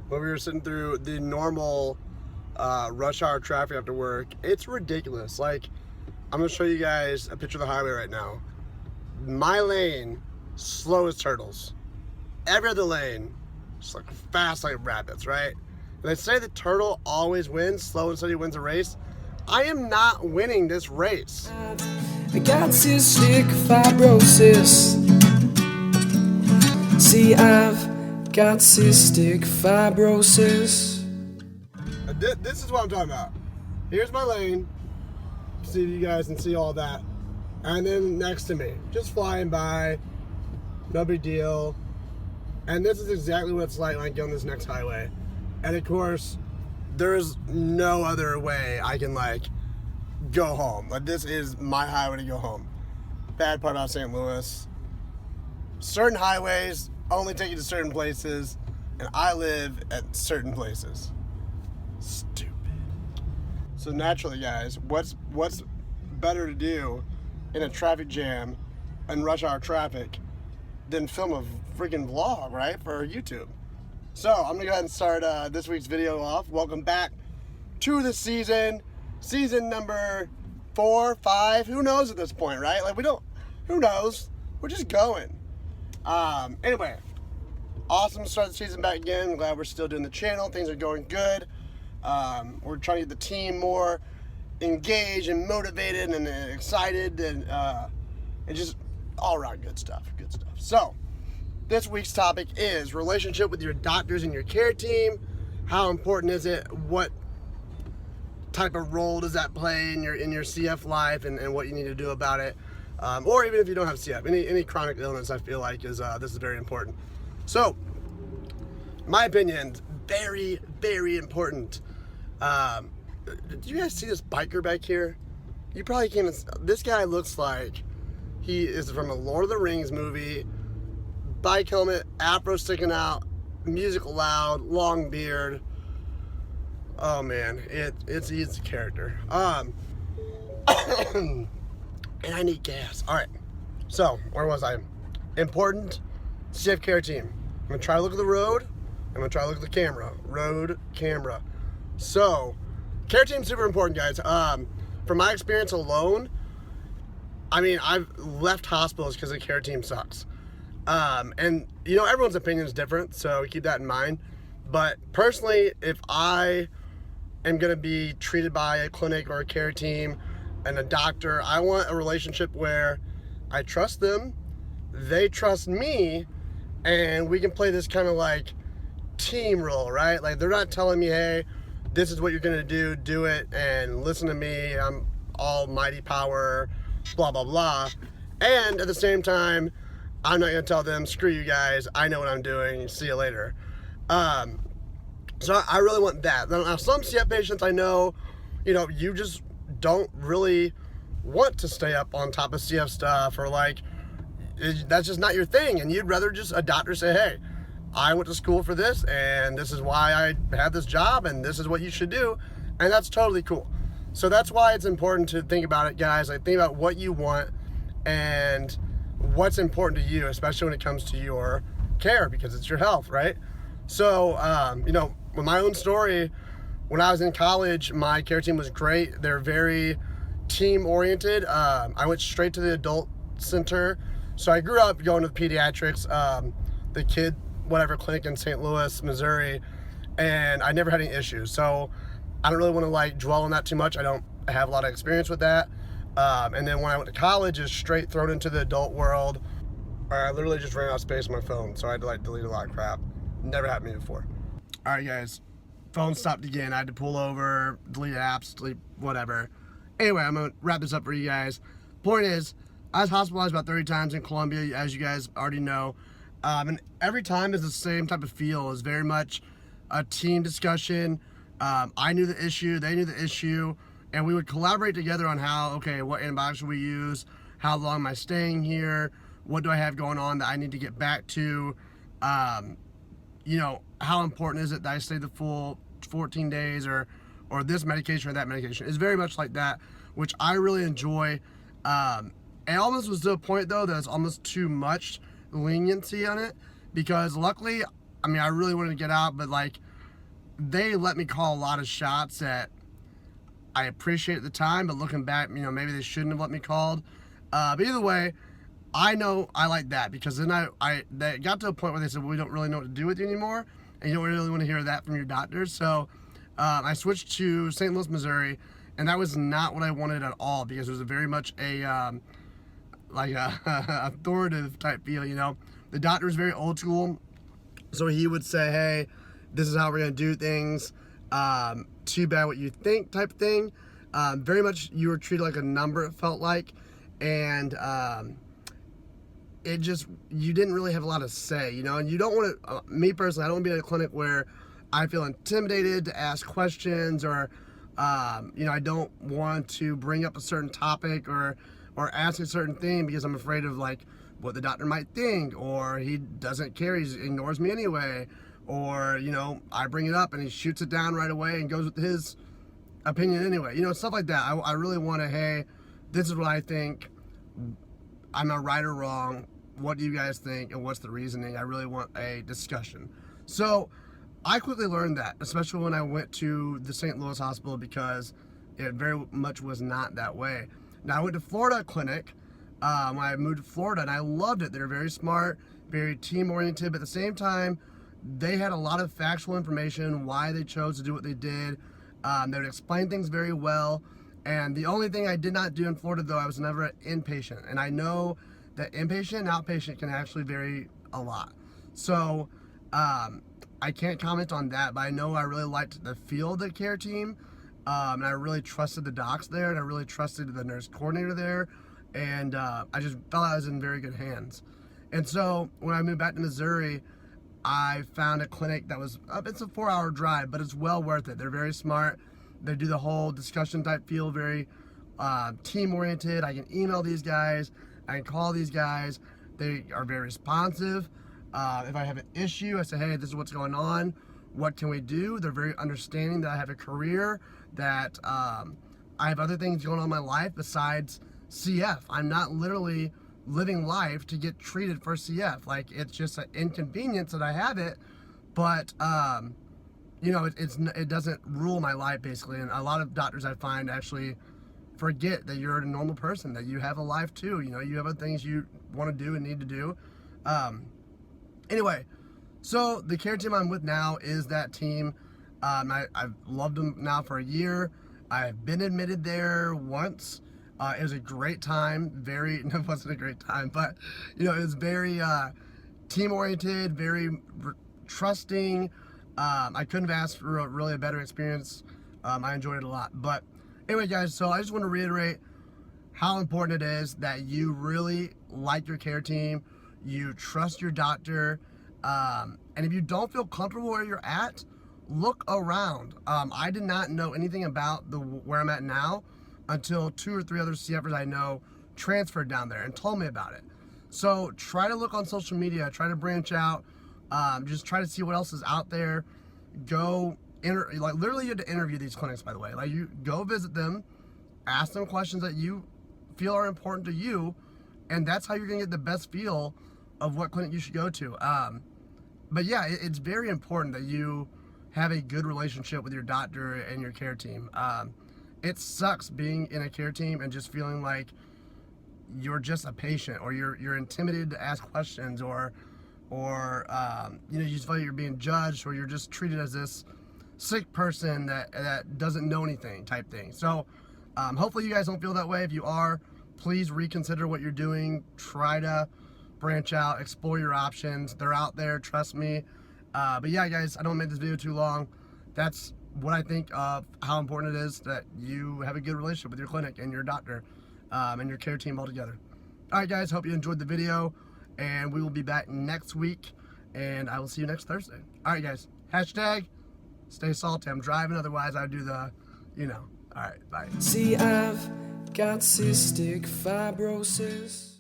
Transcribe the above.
when we were sitting through the normal rush hour traffic after work. It's ridiculous. Like, I'm gonna show you guys a picture of the highway right now. My lane, slow as turtles. Every other lane, just like fast like rabbits, right? And they say the turtle always wins, slow and steady wins a race. I am not winning this race. I got cystic fibrosis. See, I've got cystic fibrosis. This is what I'm talking about. Here's my lane. See if you guys can see all that. And then next to me, just flying by, no big deal. And this is exactly what it's like when I get on this next highway. And of course, there is no other way I can like go home. Like, this is my highway to go home. Bad part about St. Louis, certain highways only take you to certain places, and I live at certain places. Stupid. So naturally, guys, what's better to do in a traffic jam and rush hour traffic than film a freaking vlog, right, for YouTube? So I'm gonna go ahead and start this week's video off. Welcome back to the season number 4, 5. Who knows at this point, right? Like, who knows? We're just going. Anyway, awesome to start the season back again. I'm glad we're still doing the channel. Things are going good. We're trying to get the team more engaged and motivated and excited and just all around good stuff. So this week's topic is relationship with your doctors and your care team. How important is it? What type of role does that play in your CF life, and what you need to do about it? Or even if you don't have CF, any chronic illness, I feel like this is very important. So, my opinion, very, very important. Did you guys see this biker back here? You probably can't. This guy looks like he is from a Lord of the Rings movie. Bike helmet, afro sticking out, music loud, long beard. Oh man, he's a character. And I need gas. All right. So where was I? Important CF care team. I'm gonna try to look at the road. I'm gonna try to look at the camera. Road, camera. So, care team's super important, guys. From my experience alone, I mean, I've left hospitals because the care team sucks. And you know, everyone's opinion is different, so keep that in mind. But personally, if I am gonna be treated by a clinic or a care team and a doctor, I want a relationship where I trust them, they trust me, and we can play this kind of like team role, right? Like, they're not telling me, hey, this is what you're gonna do it, and listen to me, I'm almighty power, blah, blah, blah. And at the same time, I'm not gonna tell them, screw you guys, I know what I'm doing, see you later. So I really want that. Now, some CF patients I know, you just don't really want to stay up on top of CF stuff, or like, that's just not your thing, and you'd rather just a doctor say, hey, I went to school for this, and this is why I have this job, and this is what you should do, and that's totally cool. So that's why it's important to think about it, guys. Like, think about what you want and what's important to you, especially when it comes to your care, because it's your health, right? So, with my own story, when I was in college, my care team was great. They're very team-oriented. I went straight to the adult center. So I grew up going to the pediatrics, the kid, whatever clinic in St. Louis, Missouri, and I never had any issues. So I don't really want to like dwell on that too much. I don't have a lot of experience with that. And then when I went to college, it's straight thrown into the adult world. I literally just ran out of space on my phone, so I had to like delete a lot of crap. Never happened to me before. All right, guys, phone stopped again. I had to pull over, delete apps, delete whatever. Anyway, I'm gonna wrap this up for you guys. Point is, I was hospitalized about 30 times in Columbia, as you guys already know. And every time is the same type of feel. It's very much a team discussion. I knew the issue, they knew the issue, and we would collaborate together on how, okay, what antibiotics should we use? How long am I staying here? What do I have going on that I need to get back to? How important is it that I stay the full 14 days or this medication or that medication? It's very much like that, which I really enjoy. It almost was to a point, though, that it's almost too much leniency on it, because luckily, I mean, I really wanted to get out, but like, they let me call a lot of shots that I appreciate at the time, but looking back, maybe they shouldn't have let me called. But either way, I know I like that, because then they got to a point where they said, well, we don't really know what to do with you anymore, and you don't really want to hear that from your doctors. So I switched to St. Louis, Missouri, and that was not what I wanted at all, because it was very much a like a authoritative type feel. The doctor was very old school, so he would say, hey, this is how we're going to do things, too bad what you think type thing. Very much you were treated like a number, it felt like, and it just, you didn't really have a lot to say, and you don't want to, me personally, I don't want to be in a clinic where I feel intimidated to ask questions, or I don't want to bring up a certain topic or ask a certain thing because I'm afraid of like what the doctor might think, or he doesn't care, he ignores me anyway, or I bring it up and he shoots it down right away and goes with his opinion anyway, stuff like that. I really want to, hey, this is what I think, I'm not right or wrong, what do you guys think, and what's the reasoning? I really want a discussion. So I quickly learned that, especially when I went to the St. Louis hospital, because it very much was not that way. Now, I went to Florida clinic when I moved to Florida, and I loved it. They were very smart, very team-oriented, but at the same time, they had a lot of factual information, why they chose to do what they did. They would explain things very well. And the only thing I did not do in Florida, though, I was never an inpatient. And I know that inpatient and outpatient can actually vary a lot. So I can't comment on that, but I know I really liked the feel of the care team. And I really trusted the docs there, and I really trusted the nurse coordinator there. And I just felt I was in very good hands. And so when I moved back to Missouri, I found a clinic that was, it's a 4-hour drive, but it's well worth it. They're very smart. They do the whole discussion type feel, very team oriented. I can email these guys, I can call these guys. They are very responsive. If I have an issue, I say, hey, this is what's going on. What can we do? They're very understanding that I have a career, that I have other things going on in my life besides CF. I'm not literally living life to get treated for CF. Like, it's just an inconvenience that I have it, but it doesn't rule my life, basically. And a lot of doctors, I find, actually forget that you're a normal person, that you have a life too. You have other things you want to do and need to do. Anyway, so the care team I'm with now is that team. I've loved them now for a year. I've been admitted there once. It was a great time. It wasn't a great time, but it was very team-oriented, very trusting. I couldn't have asked for really a better experience. I enjoyed it a lot. But anyway, guys, so I just want to reiterate how important it is that you really like your care team, you trust your doctor, and if you don't feel comfortable where you're at, look around. I did not know anything about where I'm at now until 2 or 3 other CFers I know transferred down there and told me about it. So try to look on social media, try to branch out, just try to see what else is out there. Literally you have to interview these clinics, by the way. Like, you go visit them, ask them questions that you feel are important to you, and that's how you're gonna get the best feel of what clinic you should go to. But yeah, it's very important that you have a good relationship with your doctor and your care team. It sucks being in a care team and just feeling like you're just a patient, or you're intimidated to ask questions, or you just feel like you're being judged, or you're just treated as this sick person that doesn't know anything type thing. So hopefully you guys don't feel that way. If you are, please reconsider what you're doing. Try to branch out, explore your options. They're out there, trust me. But yeah, guys, I don't make this video too long. That's what I think of how important it is that you have a good relationship with your clinic and your doctor, and your care team all together. All right, guys, hope you enjoyed the video, and we will be back next week, and I will see you next Thursday. All right, guys, hashtag stay salty. I'm driving, otherwise I would do the, all right, bye. See, I've got cystic fibrosis.